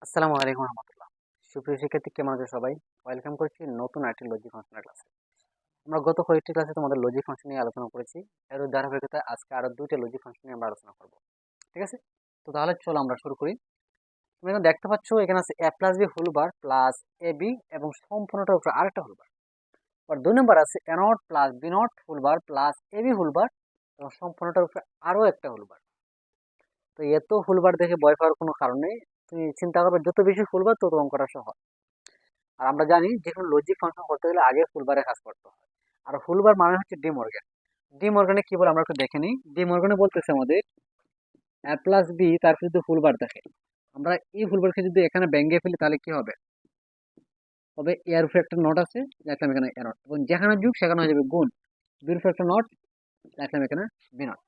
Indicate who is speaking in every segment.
Speaker 1: আসসালামু আলাইকুম রহমতুল্লাহ। সুপ্রিয় শিক্ষার্থী, কেমন আছো সবাই? ওয়েলকাম করছি নতুন আরেকটি লজিক ফাংশনের ক্লাসে। আমরা গত কয়েকটি ক্লাসে তোমাদের লজিক ফাংশন নিয়ে আলোচনা করেছি। এর ধারাবাহিকতায় আজকে আরো দুইটা লজিক ফাংশন নিয়ে আমরা আলোচনা করব। ঠিক আছে? তো তাহলে চলো আমরা শুরু করি। তুমি এখানে দেখতে পাচ্ছ, এখানে আছে a plus B whole bar plus A b এবং সম্পূর্ণটার উপরে আরেকটা হোল বার। আর 2 নম্বর আছে a naught plus B naught whole bar plus A B whole bar এবং সম্পূর্ণটার উপরে আরো একটা হোল বার। তো এত হোল বার দেখে ভয় পাওয়ার কোনো কারণ নেই। তুমি চিন্তা করবে, যত বেশি হোল বার তত অঙ্কটা সহজ। আর আমরা জানি যে কোনো লজিক ফাংশন করতে গেলে আগে ফুলবারে কাজ করতে হয়। আর ফুলবার মানে হচ্ছে ডি মর্গান। ডি মর্গানে কি বলে আমরা একটু দেখে নিই। ডি মর্গানে বলতেছে আমাদের এ প্লাস বি, তারপর যদি ফুলবার থাকে, আমরা এই ফুলবারকে যদি এখানে ভেঙে ফেলি তাহলে কি হবে? তবে এর উপরে একটা নট আছে, দেখলাম এখানে এ নট, এবং যেখানে যুগ সেখানে হয়ে যাবে গুণ। বির উপরে একটা নট, দেখলাম এখানে বি নট।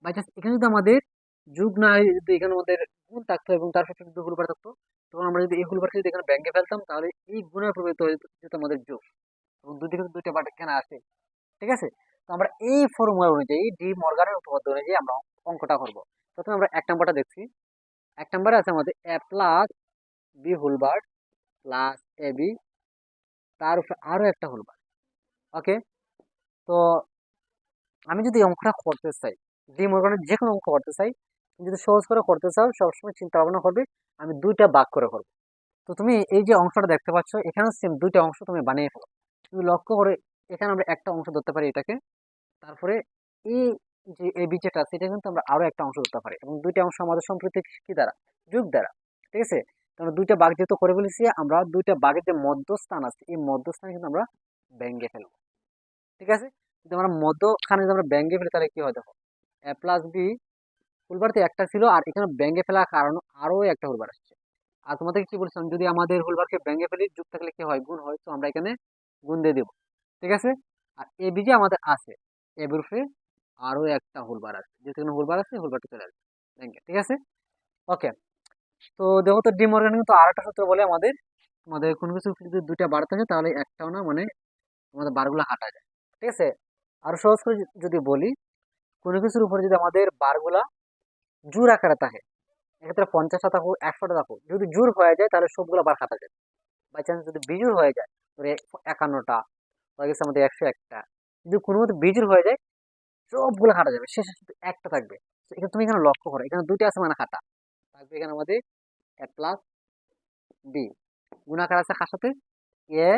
Speaker 1: বাই চান্স এখানে যদি আমাদের যুগ না হয়, যদি এখানে আমাদের গুণ থাকতো এবং তারপর যদি ফুলবার থাকতো, তখন আমরা যদি এই ফুলবারকে যদি এখানে ভেঙে ফেলতাম তাহলে এই গুণের প্রভাবিত হয়ে যেত আমাদের যোগ, এবং দুদিকে দুইটা বাট এখানে আছে। ঠিক আছে? তো আমরা এই ফর্মুলা অনুযায়ী, ডি মর্গানের উপপাদ্য অনুযায়ী আমরা অঙ্কটা করব। প্রথমে আমরা এক নাম্বারটা দেখছি। এক নাম্বারে আছে আমাদের A plus B whole bar plus A B, তার উপরে আরো একটা হোল বার। ওকে, তো আমি যদি এই অঙ্কটা করতে চাই, ডি মর্গানের যে কোনো অঙ্ক করতে চাই, তুমি যদি সহজ করে করতে চাও সবসময় চিন্তা ভাবনা করবে আমি দুইটা ভাগ করে করবো। তো তুমি এই যে অংশটা দেখতে পাচ্ছ, এখানে সেম দুইটা অংশ তুমি বানিয়ে ফেলো। তুমি লক্ষ্য করে এখানে আমরা একটা অংশ ধরতে পারি এটাকে, তারপরে এই যে এই বিচেটা আছে এটা কিন্তু আমরা আরো একটা অংশ ধরতে পারি, এবং দুইটা অংশ আমাদের সম্পৃক্ত কি দ্বারা? যোগ দ্বারা। ঠিক আছে? তো আমরা দুইটা ভাগ যেহেতু করে ফেলেছি, আমরা দুইটা ভাগের যে মধ্যস্থান আছে এই মধ্যস্থানে কিন্তু আমরা ভেঙে ফেলবো। ঠিক আছে? যদি আমরা মধ্যখানে যদি আমরা ভেঙে ফেলি তাহলে কি হয় দেখো, এ প্লাস বি হুলবারতে একটা ছিল, আর এখানে ভেঙে ফেলার কারণ আরো একটা হুলবার আসছে। আর তোমাদেরকে কি বলছিলাম, যদি আমাদের হুলবারকে ভেঙে ফেলি যুগ থাকলে কি হয়? গুণ হয়। তো আমরা এখানে গুণ দিয়ে দেবো। ঠিক আছে? আর এ বি যে আমাদের আছে, এ বির উপরে আরো একটা হুলবার আছে, যেহেতু এখানে হুলবার আছে হুলবারটা চলে আসবে ভেঙে। ঠিক আছে? ওকে, তো দেখো তো ডি মর্গান কিন্তু আর একটা সূত্র বলে আমাদের, আমাদের কোনো কিছু যদি দুইটা বার থাকে তাহলে একটাও না, মানে আমাদের বারগুলা কাটা যায়। ঠিক আছে? আরো সহজ করে যদি বলি, কোনো কিছুর উপরে যদি আমাদের বারগুলা জোড় আকারে থাকে, এক্ষেত্রে 50টা থাকুক 100টা থাকুক, যদি জোড় হয়ে যায় তাহলে সবগুলো বার কাটা যায়। বাই চান্স যদি বিজোড় হয়ে যায়, ধরে 51টা হয়ে গেছে আমাদের 101টা, যদি কোনো মতো বিজোড় হয়ে যায় সবগুলো কাটা যাবে, শেষে শুধু একটা থাকবে। তো এখানে তুমি এখানে লক্ষ্য করো, এখানে দুইটা আছে মানে কাটা থাকবে। এখানে আমাদের এ প্লাস বি গুণাকার আছে কার সাথে? এ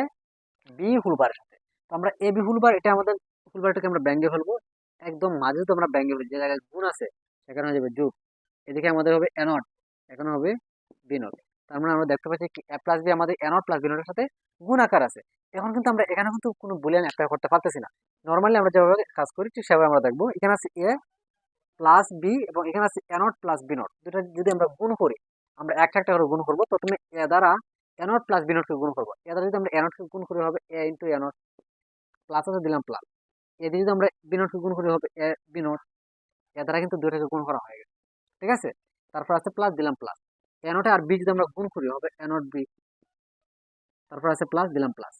Speaker 1: বি হুলবারের সাথে। তো আমরা এ বি হুলবার, এটা আমাদের হুলবারটাকে আমরা ব্যাঙ্গে ফেলবো। একদম মাঝে তো আমরা ব্যাঙ্গে ফেলবো, যে জায়গায় গুণ আছে সেখানে হয়ে যাবে যোগ। এদিকে আমাদের হবে এ নট, এখানে হবে বি নট। তার মানে আমরা দেখতে পাচ্ছি কি এ প্লাস বি আমাদের এ নট প্লাস বি নটের সাথে গুণ আকার আছে। এখন কিন্তু আমরা এখানে কিন্তু কোনো বুলিয়ান অ্যাপ্লাই করতে পারতেছি না। নর্মালি আমরা যেভাবে কাজ করি ঠিক সেভাবে আমরা দেখবো। এখানে আছে এ প্লাস বি এবং এখানে আছে এ নট প্লাস বি নট, দুটা যদি আমরা গুণ করি, আমরা একটা একটা করে গুণ করবো। প্রথমে এ দ্বারা এ নট প্লাস বি নটকে গুণ করবো। এ দ্বারা যদি আমরা এ নটকে গুণ করি হবে A into A not, plus আছে দিলাম প্লাস। এ দিয়ে যদি আমরা বি নটকে গুণ করি হবে এ বি নট। এ দ্বারা কিন্তু দুটাকে গুণ করা হয়ে গেছে। ঠিক আছে? তারপর আছে প্লাস, দিলাম প্লাস। এ নটে আর বি যদি আমরা গুণ করি হবে এ নট বি, তারপর আছে প্লাস, দিলাম প্লাস।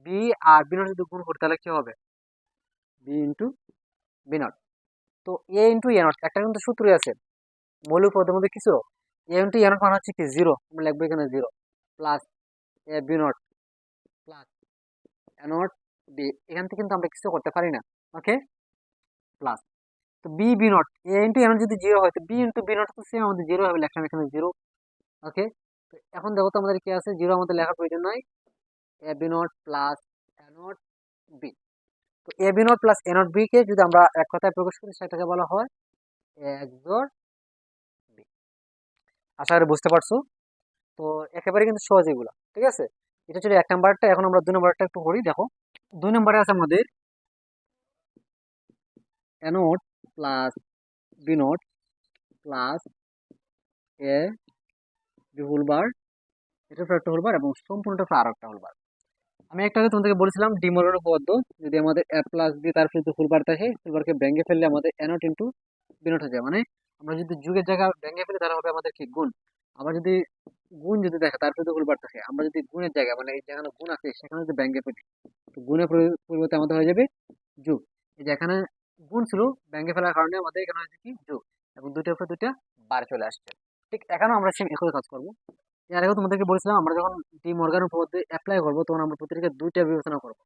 Speaker 1: বি আর বি নট যদি গুণ করি তাহলে কি হবে? B into b naught. তো এ ইন্টু এ নট একটা কিন্তু সূত্রই আছে মৌলিক পদের মধ্যে কিছু। এ ইন্টু এ নট মানে হচ্ছে কি জিরো, আমরা লিখবো এখানে zero, plus A B not plus A not b. এখান থেকে কিন্তু আমরা কিছু করতে পারি না। Okay, plus. তো b b naught, a into A naught যদি জিরো হয় তো বি ইন্টু বি নট তো সেম আমাদের জিরো হবে, লিখলাম এখানে জিরো। ওকে, তো এখন দেখো তো আমাদের কি আছে, জিরো আমাদের লেখার প্রয়োজন নাই। A B not plus A not B. তো A B not plus A not B কে যদি আমরা এক কথায় প্রকাশ করি সেটাকে বলা হয় XOR বি। আশা করি বুঝতে পারছো। তো একেবারে কিন্তু সহজ এগুলা। ঠিক আছে? এটা ছিল এক নাম্বারটা। এখন আমরা 2 নম্বরটা একটু করি। দেখো 2 নম্বরে আছে আমাদের A not plus B not plus A B whole bar, এটার উপর একটা হোল বার এবং সম্পূর্ণটা উপর আরো একটা হোল বার। আমি একটা আগে তোমাদেরকে বলেছিলাম ডি মর্গানের উপপাদ্য, যদি আমাদের এ প্লাস বি তারপর যদি ফুল বার থাকে, ফুল বারকে ভেঙে ফেললে আমাদের A not into b not হয়ে যায়। মানে আমরা যদি যুগের জায়গা ভেঙে ফেলি তাহলে হবে আমাদের কি গুণ। আবার যদি গুণ যদি দেখে তারপর যদি ফুল বার থাকে, আমরা যদি গুণের জায়গা মানে এই যেখানে গুণ আছে সেখানে যদি ভেঙে ফেলি, তো গুণের পরিবর্তে আমাদের হয়ে যাবে যোগ। এই যে এখানে গুণ ছিল, ভেঙে ফেলার কারণে আমাদের এখানে হয়েছে কি যোগ, এবং দুইটার উপর দুইটা বার চলে আসছে। ঠিক এখানেও আমরা সেম একই কাজ করবো। এর আগেও তোমাদেরকে বলেছিলাম আমরা যখন ডি মর্গান উপপাদ্য অ্যাপ্লাই করবো তখন আমরা প্রত্যেককে দুইটা বিবেচনা করবো।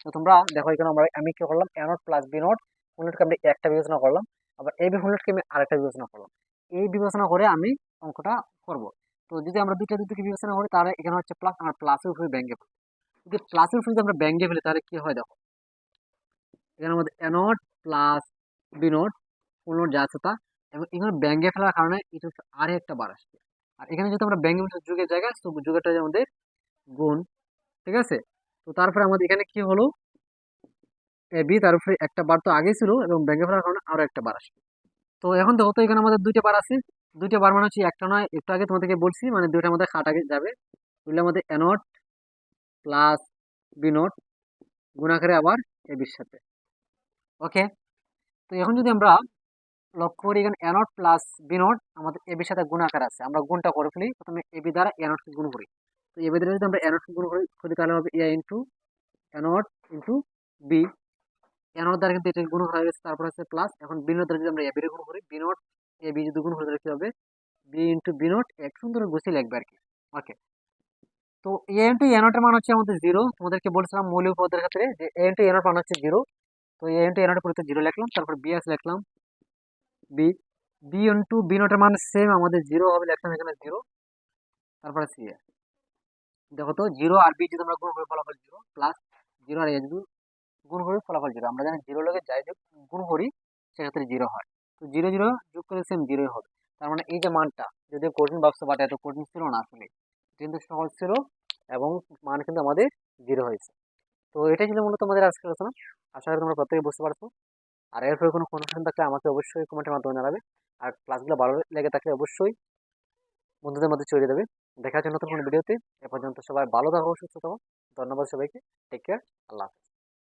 Speaker 1: তো তোমরা দেখো এখানে আমি কি করলাম, এ নট প্লাস বি নট ফুলনেটকে আমি একটা বিবেচনা করলাম, আবার এ বি ফুলনেটকে আমি আরেকটা বিবেচনা করলাম। এই বিবেচনা করে আমি অঙ্কটা করব। তো যদি আমরা দুইটা দুটোকে বিবেচনা করি তাহলে এখানে হচ্ছে প্লাস, আমার প্লাসের উপরে ব্যাঙ্গে ফেলি। যদি প্লাসের উপরে যদি আমরা ব্যাঙ্গে ফেলি তাহলে কি হয় দেখো, এখানে আমাদের A not plus B not full note যা আছে তা, এবং এখানে ব্যাঙ্গে ফেলার কারণে এটা হচ্ছে আরে একটা বার আসবে। আর এখানে যদি আমরা ব্যাঙ্গে ফেলি যুগের জায়গায়, তো যুগেরটা আমাদের গুণ, ঠিক আছে। তো তারপরে আমাদের এখানে কি হলো, এ বি তার উপরে একটা বার তো আগে ছিল এবং ব্যাঙ্গে ফেলার কারণে আরো একটা বার আসবে। তো এখন দেখো তো এখানে আমাদের দুইটা বার আছে, দুইটা বার মানে হচ্ছে একটা নয়, একটু আগে তোমাদেরকে বলছি মানে দুইটার মধ্যে কাটা যাবে। তাহলে আমাদের A not plus B not গুণাকারে আবার এ বির সাথে। ওকে, তো এখন যদি আমরা লক্ষ্য করি এখানে এ নট প্লাস বি নট আমাদের এ বির সাথে গুণাকার আছে, আমরা গুণটা করে ফেলি প্রথমে এ বি দ্বারা এ নটকে গুণ করি। তো এ বি দ্বারা যদি আমরা এ নটকে গুণ করি তাহলে হবে A into A not into B. A not দ্বারা কিন্তু এটা গুণ হয়ে গেছে, তারপর আছে প্লাস, এখন বি নট দ্বারা যদি আমরা এ বি গুণ করি, বি নট এ বি যদি গুণ করি তাহলে কি হবে, বি ইন্টু বি নট, এক সুন্দর গুছিয়ে লিখবে আর কি। ওকে, তো এ ইন্টু এ নটের মান হচ্ছে আমাদের জিরো, তোমাদেরকে বলছিলাম মৌলিক পদের ক্ষেত্রে যে এ ইন্টু এ নট মান হচ্ছে জিরো। তো এ ইন্টু এ নটের পরিবর্তে জিরো লিখলাম, তারপর বি এস লিখলাম, বি বি ইন্টু বি নটের মান সেম আমাদের জিরো হবে, লিখলাম এখানে জিরো, তারপরে সি এ। দেখো তো জিরো আর বি যদি আমরা গুণ করি ফলাফল জিরো, প্লাস জিরো আর এ যদি গুণ করি ফলাফল জিরো, আমরা জানি জিরো লগে যাই যোগ গুণ করি সেক্ষেত্রে জিরো হয়। তো জিরো জিরো যোগ করে সেম জিরোই হবে। তার মানে এই যে মানটা, যদি কঠিন ভাবছো বাট এত কঠিন ছিল না আসলে, কিন্তু সহজ ছিল এবং মান কিন্তু আমাদের জিরো হয়েছে। তো এটাই ছিল মূলত আমাদের আজকের আলোচনা। আশা করি তোমরা প্রত্যেকে বুঝতে পারছো। আর এরপরে কোনো কনফার্ম থাকলে আমাকে অবশ্যই কমেন্টের মাধ্যমে জানাবে। আর ক্লাসগুলো ভালো লেগে থাকলে অবশ্যই বন্ধুদের মধ্যে ছড়িয়ে দেবে। দেখা হচ্ছে নতুন কোনো ভিডিওতে। এ পর্যন্ত সবাই ভালো থাকো, সুস্থ থাকো। ধন্যবাদ সবাইকে। Take care. আল্লাহ হাফেজ।